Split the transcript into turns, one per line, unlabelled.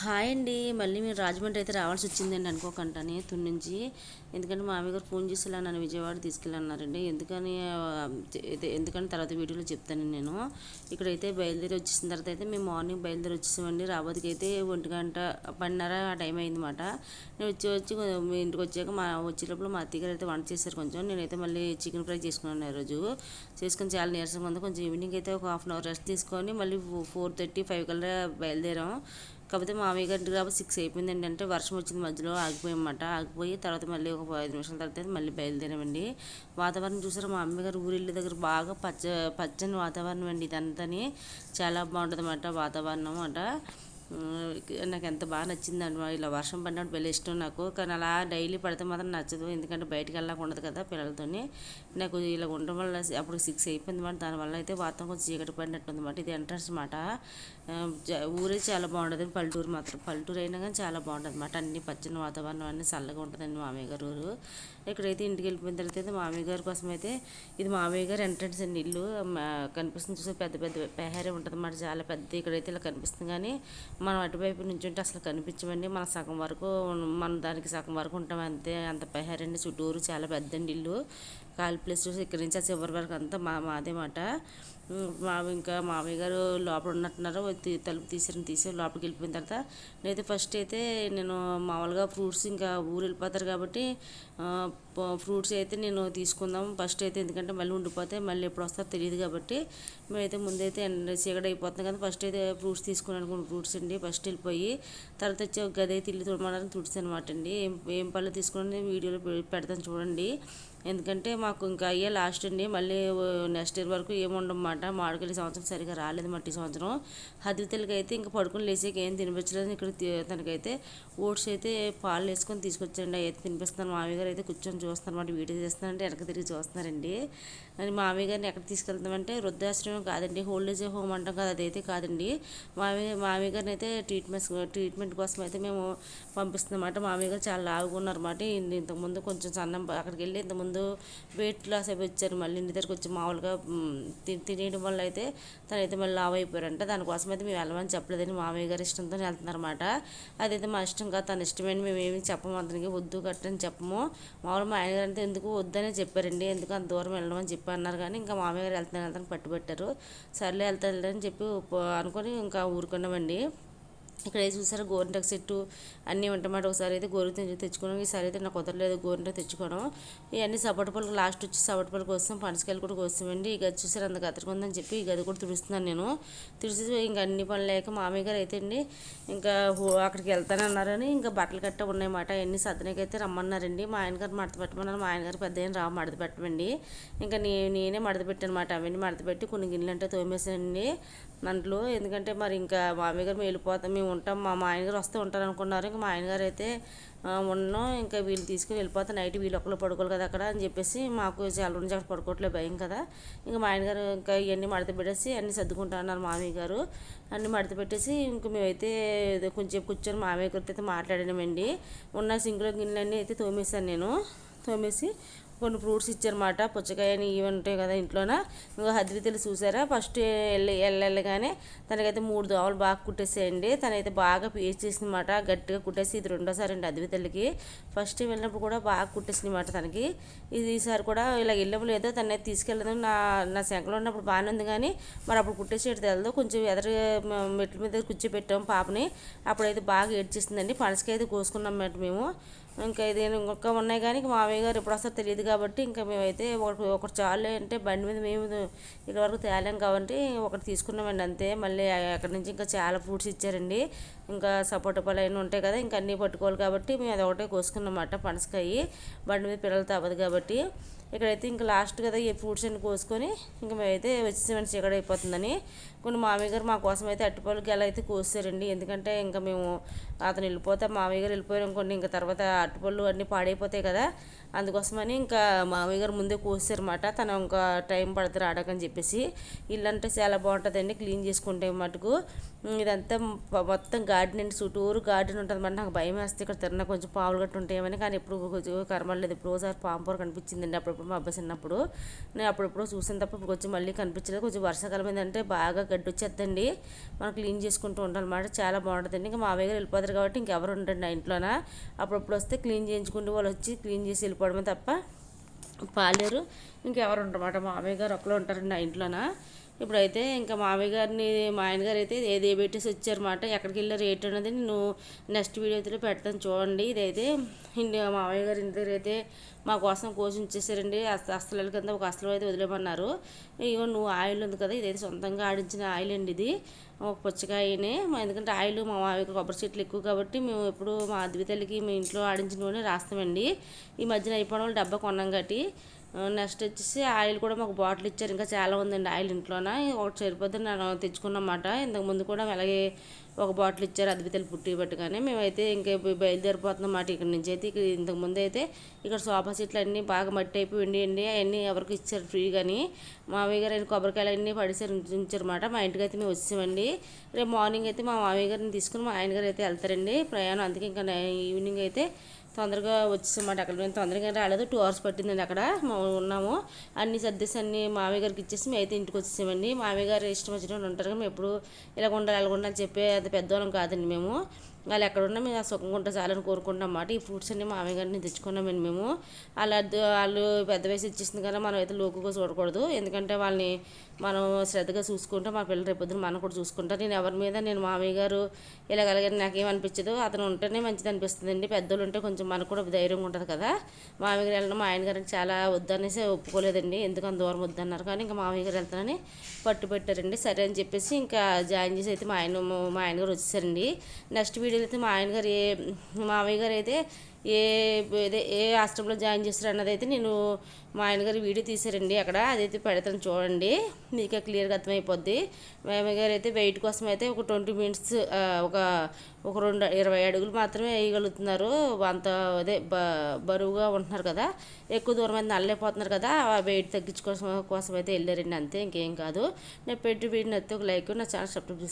Hi అండి. మళ్ళీ మీరు రాజమండ్రి అయితే రావాల్సి వచ్చిందండి అనుకోకంటానే తుని నుంచి. ఎందుకంటే మా మామయ్య గారు ఫోన్ చేసి ఇలా నన్ను విజయవాడ తీసుకెళ్ళన్నారండి. ఎందుకని తర్వాత వీడియోలో చెప్తాను నేను. ఇక్కడైతే బయలుదేరి వచ్చేసిన తర్వాత అయితే మేము మార్నింగ్ బయలుదేరి వచ్చేసామండి. రాబోతుకి అయితే 1:10 ఆ టైం అయిందన్నమాట. నేను వచ్చి మీ ఇంటికి వచ్చాక వచ్చేటప్పుడు మా అత్తయ్య గారు అయితే వంట చేశారు కొంచెం. నేనైతే మళ్ళీ చికెన్ ఫ్రై చేసుకున్నాను ఈరోజు. చేసుకొని చాలా నీరసంగా ఉంది. కొంచెం ఈవినింగ్ అయితే ఒక హాఫ్ అన్ అవర్ రెస్ట్ తీసుకొని మళ్ళీ 4:30, 5 కల్లా బయలుదేరాం. కాకపోతే మామయ్య గారి కాబట్టి 6 అయిపోయిందండి. అంటే వర్షం వచ్చింది, మధ్యలో ఆగిపోయామన్నమాట. ఆగిపోయి తర్వాత మళ్ళీ ఒక 5 నిమిషాల తర్వాత మళ్ళీ బయలుదేరామండి. వాతావరణం చూసారా, మా అమ్మగారు ఊరిళ్ళ దగ్గర బాగా పచ్చని వాతావరణం అండి. ఇదంతాని చాలా బాగుంటుంది అన్నమాట వాతావరణం అట. నాకు ఎంత బాగా నచ్చిందండి. ఇలా వర్షం పడినప్పుడు వెళ్ళి ఇష్టం నాకు. కానీ అలా డైలీ పడితే మాత్రం నచ్చదు. ఎందుకంటే బయటికి వెళ్ళక ఉండదు కదా పిల్లలతోని. నాకు ఇలా ఉండడం వల్ల అప్పుడు 6 అయిపోయింది మాట. దానివల్ల అయితే వాతావరణం కొంచెం చీకటి పడినట్టు ఉందన్నమాట. ఇది ఎంట్రన్స్ మాట. ఊరే చాలా బాగుంటుంది. పల్లెటూరు అయినా కానీ చాలా బాగుంటుంది అన్నమాట. అన్ని పచ్చని వాతావరణం అన్నీ చల్లగా ఉంటుందండి మామయ్య గారు ఊరు. ఇక్కడైతే ఇంటికి వెళ్ళిపోయిన తర్వాత అయితే మామయ్య గారి కోసం అయితే ఇది మామయ్య గారు ఎంట్రన్స్ అండి. ఇల్లు కనిపిస్తుంది చూసే పెద్ద పెద్ద పెహారీ ఉంటుంది అన్నమాట. చాలా పెద్ద ఇక్కడైతే ఇలా కనిపిస్తుంది. కానీ మనం అటువైపు నుంచి ఉంటే అసలు కనిపించమండి. మన దానికి సగం వరకు ఉంటాం అంతే. అంత పెహారీ అండి. చుట్టూరు చాలా పెద్దండి ఇల్లు. ఖాళీ ప్లేస్ చూసి ఇక్కడి నుంచి ఆ చివరి వరకు అంతా మాదే మాట. ఇంకా మామయ్య గారు లోపల ఉన్నట్టున్నారు. తలుపు తీసి లోపలికి వెళ్ళిపోయిన తర్వాత నేనైతే ఫస్ట్ అయితే నేను మామూలుగా ఫ్రూట్స్ ఇంకా ఊరు వెళ్ళిపోతారు కాబట్టి ఫ్రూట్స్ అయితే నేను తీసుకుందాం ఫస్ట్ అయితే. ఎందుకంటే మళ్ళీ ఉండిపోతే మళ్ళీ ఎప్పుడు వస్తారో తెలియదు కాబట్టి మేమైతే ముందైతే చీకటి అయిపోతుంది కదా. ఫస్ట్ అయితే ఫ్రూట్స్ తీసుకున్నాను అనుకోండి. ఫ్రూట్స్ అండి ఫస్ట్ వెళ్ళిపోయి తర్వాత వచ్చి ఒక గది అయితే ఇల్లు తుడమడానికి తుడిచి అనమాట అండి. ఏం పళ్ళు తీసుకుని వీడియోలో పెడతాను చూడండి. ఎందుకంటే మాకు ఇంకా అయ్యే లాస్ట్ అండి. మళ్ళీ నెక్స్ట్ ఇయర్ వరకు ఏముండమాట. మామిడికాయలు సంవత్సరం సరిగా రాలేదు మట్టి సంవత్సరం. హద్వితలకి అయితే ఇంకా పడుకుని లేచాక ఏం తినిపించలేదు. ఇక్కడ తనకైతే ఓట్స్ అయితే పాలు వేసుకొని తీసుకొచ్చండి. అయితే తినిపిస్తున్నాను. మామయ్య గారు అయితే కూర్చొని చూస్తున్నారు అన్నమాట. వీడియో చేస్తున్నారంటే వెనక తిరిగి చూస్తున్నారండి. అని మామయ్య గారిని ఎక్కడ తీసుకెళ్తామంటే వృద్ధాశ్రమం కాదండి, ఓల్డ్ ఏజ్ హోమ్ అంటాం కదా, అదైతే కాదండి. మామయ్య గారిని అయితే ట్రీట్మెంట్ కోసం అయితే మేము పంపిస్తున్నమాట. మామయ్య గారు చాలా లావుగా ఉన్నారన్నమాట. ఇంతకుముందు కొంచెం సన్నం అక్కడికి వెళ్ళి ఇంతకుముందు వెయిట్ లాస్ అవి వచ్చారు. మళ్ళీ ఇంటి దగ్గరకు వచ్చి మామూలుగా తినేయడం వల్ల అయితే తనైతే మళ్ళీ లావు అయిపోయారంట. దానికోసం అయితే మేము వెళ్ళమని చెప్పలేదని మామయ్య గారు ఇష్టంతో వెళ్తున్నారన్నమాట. అదైతే మా ఇష్టం కాదు, తన ఇష్టమని మేము ఏమి చెప్పము. అతనికి వద్దు కట్టని చెప్పము. మామూలు మా ఆయన గారు అంటే ఎందుకు వద్దనే చెప్పారండి. ఎందుకు అంత దూరం వెళ్ళడం అని చెప్పి అన్నారు. కానీ ఇంకా మామయ్య గారు వెళ్తాను పట్టుబట్టారు. సర్లే వెళ్తాను చెప్పి అనుకొని ఇంకా ఊరుకున్నామండి. ఇక్కడ చూసారా గోరింటాకు చెట్టు అన్నీ ఉంటామాట. ఒకసారి అయితే గోరింటాకు తెచ్చుకోవడం, ఈసారి అయితే నాకు కుదరలేదు గోరింటాకు తెచ్చుకోవడం. ఇవన్నీ సపోటా పళ్ళు లాస్ట్ వచ్చి సపోటా పళ్ళు కోసం పనసకాయలు కూడా కోస్తామండి. ఈ గది చూసారు అంత కత్తిరికుందని చెప్పి ఈ గది కూడా తుడుస్తున్నాను నేను. తుడిచి ఇంకా అన్ని పనులు లేక మామయ్య గారు అయితే అండి ఇంకా అక్కడికి వెళ్తానన్నారని ఇంకా బట్టలు కట్ట ఉన్నాయన్నమాట. అవన్నీ సర్దనకైతే రమ్మన్నారండి. మా ఆయన గారు మడత పెట్టమన్నారు. మా ఆయన గారు పెద్ద ఏం రావు మడత పెట్టమండి. ఇంకా నేనే మడత పెట్టాను అనమాట. అవన్నీ మడత పెట్టి కొన్ని గిన్నెలు అంటే తోమేసానండి నంట్లో. ఎందుకంటే మరి ఇంకా మామయ్య గారు మేము ఉంటాం, మా ఆయన గారు వస్తే ఉంటారు అనుకున్నారు. ఇంకా మా ఆయన గారు అయితే ఉన్నాం. ఇంకా వీళ్ళు తీసుకుని వెళ్ళిపోతే నైట్ వీళ్ళు ఒక్కరు పడుకోవాలి కదా అక్కడ అని చెప్పేసి మాకు చాలా నుంచి అక్కడ పడుకోవట్లేదు భయం కదా. ఇంకా మా ఆయన గారు ఇంకా ఇవన్నీ మడత పెట్టేసి అన్నీ సర్దుకుంటా అన్నారు మామయ్య గారు. అన్నీ మడత పెట్టేసి ఇంక మేమైతే కొంచెం కూర్చొని మామయ్య గారితో అయితే మాట్లాడామండి. ఉన్న సింకులో గిన్నెలన్నీ అయితే తోమేసి కొన్ని ఫ్రూట్స్ ఇచ్చారన్నమాట. పుచ్చకాయ అని ఇవి ఉంటాయి కదా ఇంట్లోన. ఇంకా హద్వితలు చూసారా ఫస్ట్ వెళ్ళగానే తనకైతే 3 దోవలు బాగా కుట్టేసేయండి. తనైతే బాగా పేస్ట్ చేసిందన్నమాట. గట్టిగా కుట్టేసి ఇది రెండోసారి అండి హద్వితలకి. ఫస్ట్ వెళ్ళినప్పుడు కూడా బాగా కుట్టేసిందన్నమాట తనకి. ఈసారి కూడా ఇలా వెళ్ళము లేదో తనైతే తీసుకెళ్ళదు. నా శంకలో ఉన్నప్పుడు బాగానే ఉంది కానీ మరి అప్పుడు కుట్టేసేది తెలదు. కొంచెం మెట్ల మీద కూర్చోబెట్టాము పాపని. అప్పుడైతే బాగా ఏడ్చేసిందండి. పనసకాయ అయితే కోసుకున్నాం అన్నమాట మేము. ఇంకా ఇది ఇంకొక ఉన్నాయి కానీ మామయ్య గారు ఎప్పుడు వస్తారో తెలియదు కాబట్టి ఇంకా మేమైతే ఒకటి చాలే అంటే బండి మీద మేము ఇక్కడ వరకు తేలాం కాబట్టి ఒకటి తీసుకున్నామండి అంతే. మళ్ళీ అక్కడి నుంచి ఇంకా చాలా ఫ్రూట్స్ ఇచ్చారండి. ఇంకా సపోటా పళ్ళు అయినా ఉంటాయి కదా, ఇంకా అన్నీ పట్టుకోవాలి కాబట్టి మేము అది ఒకటే కోసుకున్నమాట. పనసకాయ బండి మీద పిల్లలతో అవ్వదు కాబట్టి. ఇక్కడైతే ఇంకా లాస్ట్ కదా ఈ ఫ్రూట్స్ అన్ని కోసుకొని ఇంకా మేమైతే వచ్చేసామండి చీకటి అయిపోతుందని. కొన్ని మామయ్య గారు మా కోసం అయితే అరటిపళ్ళు గెల అయితే కోసారండి. ఎందుకంటే ఇంకా మేము అతను వెళ్ళిపోతే మామయ్య గారు వెళ్ళిపోయారు అనుకోండి ఇంకా తర్వాత అరటిపళ్ళు అన్నీ పాడైపోతాయి కదా, అందుకోసమని ఇంకా మామయ్య గారు ముందే కోసారన్నమాట. తను ఇంకా టైం పడుతుంది రావడానికని చెప్పేసి. ఇల్లు అంటే చాలా బాగుంటుందండి క్లీన్ చేసుకుంటే మటుకు. ఇదంతా మొత్తం గార్డెన్ అండి, చుట్టూరు గార్డెన్ ఉంటుంది మరి. నాకు భయం వేస్తే ఇక్కడ తిన్న కొంచెం పావులు గట్టు ఉంటాయేమని, కానీ ఎప్పుడు కొంచెం కనబడలేదు. ఇప్పుడు ఒకసారి పాంపూర కనిపించిందండి అప్పుడప్పుడు మా అబ్బాయి చిన్నప్పుడు. నేను అప్పుడప్పుడు చూసాను తప్ప ఇప్పుడు కొంచెం మళ్ళీ కనిపించలేదు. కొంచెం వర్షాకాలం ఏంటంటే బాగా గడ్డి వచ్చేద్దండి, మనం క్లీన్ చేసుకుంటూ ఉంటాం అన్నమాట. చాలా బాగుంటుందండి. ఇంకా మామయ్య గారు వెళ్ళిపోతారు కాబట్టి ఇంకెవరు ఉండండి ఆ ఇంట్లోన. అప్పుడప్పుడు వస్తే క్లీన్ చేయించుకుంటూ వాళ్ళు వచ్చి క్లీన్ చేసి వెళ్ళిపోవడమే తప్ప పాలేరు, ఇంకెవరు ఉంటారన్నమాట. మామయ్య గారు ఒక్కలో ఉంటారండి ఆ ఇంట్లోన. ఇప్పుడైతే ఇంకా మామయ్య గారిని మా ఆయన గారు అయితే ఏది పెట్టేసి వచ్చారన్నమాట. ఎక్కడికి వెళ్ళారు ఏంటి అనేది నేను నెక్స్ట్ వీడియో అయితే పెడతాను చూడండి. ఇదైతే మామయ్య గారి ఇంటి దగ్గర అయితే మా కోసం కోసి ఉంచేసారండి. అస్తల కింద ఒక అస్తలు అయితే వదిలేమన్నారు. ఇగో నువ్వు ఆయిల్ ఉంది కదా, ఇదైతే సొంతంగా ఆడించిన ఆయిల్ అండి. ఇది ఒక పుచ్చకాయనే, ఎందుకంటే ఆయిల్ మా మామయ్య కొబ్బరి చెట్లు ఎక్కువ కాబట్టి మేము ఎప్పుడు మా అద్వితలకి మీ ఇంట్లో ఆడించిన నూనె రాస్తామండి. ఈ మధ్యన అయిపోవడం వల్ల డబ్బా కొన్నాం కాబట్టి. నెక్స్ట్ వచ్చేసి ఆయిల్ కూడా మాకు బాటిల్ ఇచ్చారు, ఇంకా చాలా ఉందండి ఆయిల్ ఇంట్లోన. ఒకటి సరిపోద్దని నేను తెచ్చుకున్నమాట. ఇంతకుముందు కూడా అలాగే ఒక బాటిల్ ఇచ్చారు అద్వితలు పుట్టి పట్టుగానే. మేమైతే ఇంకా బయలుదేరిపోతున్నాం అన్నమాట ఇక్కడ నుంచి అయితే. ఇంతకుముందు అయితే ఇక్కడ సోఫా సెట్లు అన్నీ బాగా మట్టి అయిపోయి అండి, అవన్నీ ఎవరికి ఇచ్చారు ఫ్రీగాని. మామయ్య గారు కొబ్బరికాయలు అన్నీ పడేసారు ఉంచారన్నమాట. మా ఇంటికి అయితే మేము వచ్చామండి. రేపు మార్నింగ్ అయితే మా మామయ్య గారిని తీసుకుని మా ఆయన గారు అయితే వెళ్తారండి ప్రయాణం. అందుకే ఇంకా ఈవినింగ్ అయితే తొందరగా వచ్చేసామాట. అక్కడ మేము తొందరగా రాలేదు, 2 hours పట్టిందండి అక్కడ ఉన్నాము. అన్ని సర్దేసి అన్ని మామయ్య గారికి ఇచ్చేసి మేము అయితే ఇంటికి వచ్చేసామండి. మామయ్య గారు ఇష్టం వచ్చినట్టు ఉంటారు, మేము ఎప్పుడు ఇలా ఉండాలి అలా ఉండాలి అని చెప్పే అది పెద్దవాళ్ళం కాదండి మేము. వాళ్ళు ఎక్కడ ఉన్నా మేము ఆ సుఖంగా ఉంటే చాలని కోరుకుంటాం అన్నమాట. ఈ ఫ్రూట్స్ అన్ని మామయ్య గారిని తెచ్చుకున్నామండి మేము. వాళ్ళు పెద్ద వయసు ఇచ్చేసింది కదా, మనం అయితే లోకుగా చూడకూడదు. ఎందుకంటే వాళ్ళని మనం శ్రద్ధగా చూసుకుంటే మా పిల్లలు రేపొద్దున మనం కూడా చూసుకుంటారు. నేను ఎవరి మీద నేను మామయ్య గారు ఇలాగలగని నాకేమనిపించదు, అతను ఉంటేనే మంచిది అనిపిస్తుందండి. పెద్దోళ్ళు ఉంటే కొంచెం మనకు కూడా ధైర్యంగా ఉంటుంది కదా. మామయ్య గారు వెళ్ళడం మా ఆయన గారికి చాలా వద్దనేసి ఒప్పుకోలేదండి, ఎందుకంత దూరం వద్దన్నారు. కానీ ఇంకా మామయ్య గారు వెళ్తానని పట్టు పెట్టారండి. సరే అని చెప్పేసి ఇంకా జాయిన్ చేసి అయితే మా ఆయన గారు వచ్చేసారండి. నెక్స్ట్ వీడియోలో అయితే మామయ్య గారు అయితే ఏ హాస్టల్లో జాయిన్ చేస్తారు అన్నది అయితే నేను మా ఆయన గారు వీడియో తీసారండి అక్కడ, అదైతే పెడతాను చూడండి, మీకు క్లియర్గా అర్థమైపోద్ది. మామయ్య గారు అయితే వెయిట్ కోసం అయితే ఒక 20 minutes ఒక 20 అడుగులు మాత్రమే వేయగలుగుతున్నారు. అంత బరువుగా ఉంటున్నారు కదా, ఎక్కువ దూరం అయితే నల్లైపోతున్నారు కదా, వెయిట్ తగ్గించుకోవడం కోసం అయితే వెళ్ళారండి. అంతే, ఇంకేం కాదు. నేను పెట్టి వీడిని అయితే ఒక లైక్, నా ఛానల్ సబ్స్క్రైబ్